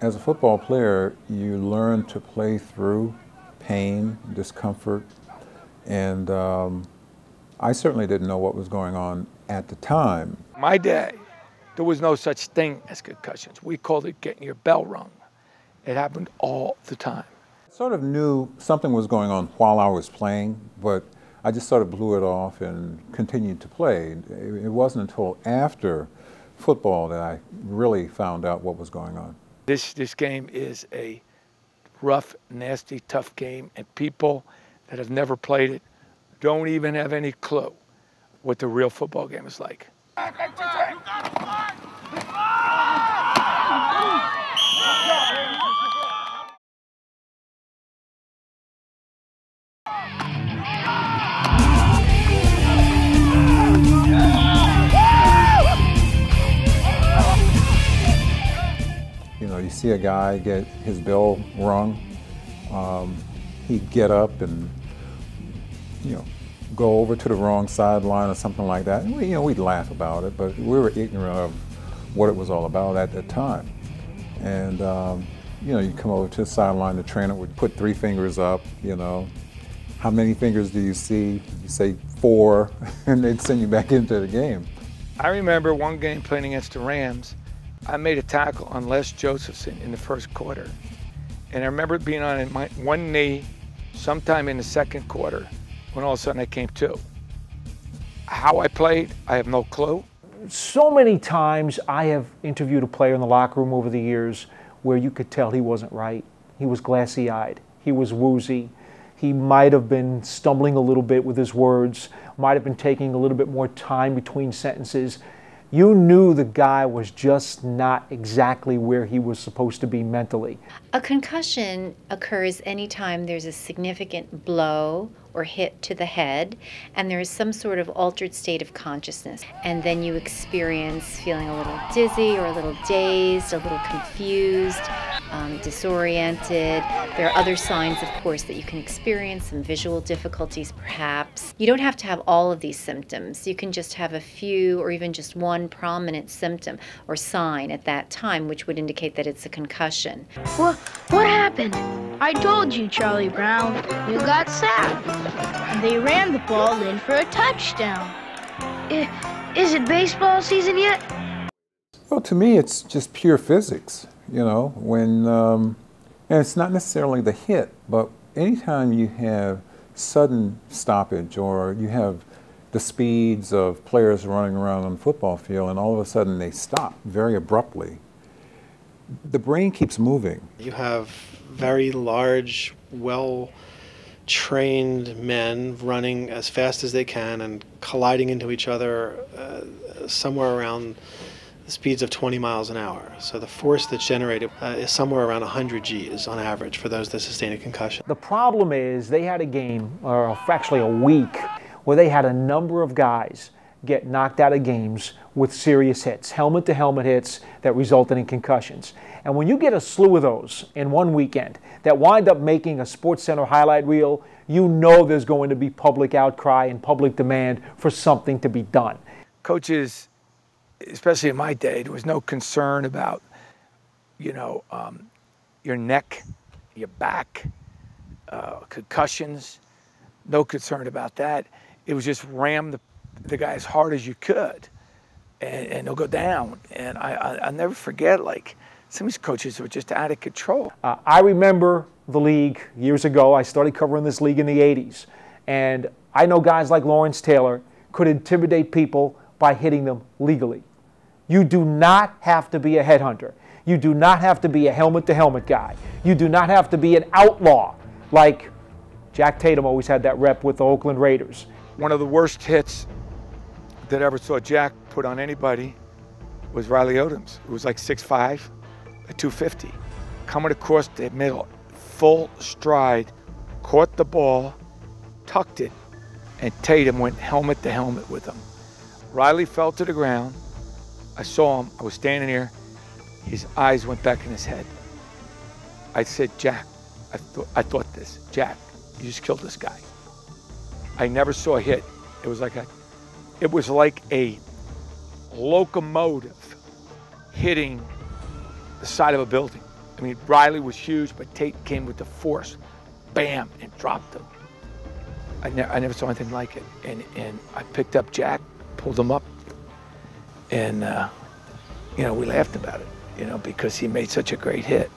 As a football player, you learn to play through pain, discomfort, and I certainly didn't know what was going on at the time. My day, there was no such thing as concussions. We called it getting your bell rung. It happened all the time. I sort of knew something was going on while I was playing, but I just sort of blew it off and continued to play. It wasn't until after football that I really found out what was going on. This game is a rough, nasty, tough game, and people that have never played it don't even have any clue what the real football game is like. You know, you see a guy get his bell rung, he'd get up and, you know, go over to the wrong sideline or something like that. And we'd laugh about it, but we were ignorant of what it was all about at the time. And, you know, you come over to the sideline, the trainer would put 3 fingers up, you know. How many fingers do you see? You say 4, and they'd send you back into the game. I remember one game playing against the Rams. I made a tackle on Les Josephson in the first quarter. And I remember being on one knee sometime in the second quarter when all of a sudden I came to. How I played, I have no clue. So many times I have interviewed a player in the locker room over the years where you could tell he wasn't right. He was glassy-eyed. He was woozy. He might have been stumbling a little bit with his words, might have been taking a little bit more time between sentences. You knew the guy was just not exactly where he was supposed to be mentally. A concussion occurs anytime there's a significant blow or hit to the head and there is some sort of altered state of consciousness. And then you experience feeling a little dizzy or a little dazed, a little confused, disoriented. There are other signs, of course, that you can experience, some visual difficulties perhaps. You don't have to have all of these symptoms. You can just have a few or even just one prominent symptom or sign at that time which would indicate that it's a concussion. What happened? I told you, Charlie Brown. You got sacked. And they ran the ball in for a touchdown. Is it baseball season yet? Well, to me, it's just pure physics, you know, when, and it's not necessarily the hit, but anytime you have sudden stoppage or you have the speeds of players running around on the football field and all of a sudden they stop very abruptly, the brain keeps moving. You have very large, well-trained men running as fast as they can and colliding into each other somewhere around the speeds of 20 miles an hour. So the force that's generated is somewhere around 100 Gs on average for those that sustain a concussion. The problem is they had a game, or actually a week, where they had a number of guys get knocked out of games with serious hits, helmet-to-helmet hits that resulted in concussions. And when you get a slew of those in one weekend that wind up making a SportsCenter highlight reel, you know there's going to be public outcry and public demand for something to be done. Coaches, especially in my day, there was no concern about, you know, your neck, your back, concussions, no concern about that. It was just ram the guy as hard as you could, and they'll go down. And I'll never forget, like, some of these coaches were just out of control. I remember the league years ago. I started covering this league in the 80s. And I know guys like Lawrence Taylor could intimidate people by hitting them legally. You do not have to be a headhunter. You do not have to be a helmet-to-helmet guy. You do not have to be an outlaw like Jack Tatum always had that rep with the Oakland Raiders. One of the worst hits that I ever saw Jack put on anybody was Riley Odoms, who was like 6'5", at 250. Coming across the middle, full stride, caught the ball, tucked it, and Tatum went helmet to helmet with him. Riley fell to the ground. I saw him. I was standing here. His eyes went back in his head. I said, Jack, I thought this. Jack, you just killed this guy. I never saw a hit. It was like a locomotive hitting the side of a building. I mean, Riley was huge, but Tate came with the force, bam, and dropped him. I never saw anything like it. And I picked up Jack, pulled him up, and, you know, we laughed about it, you know, because he made such a great hit.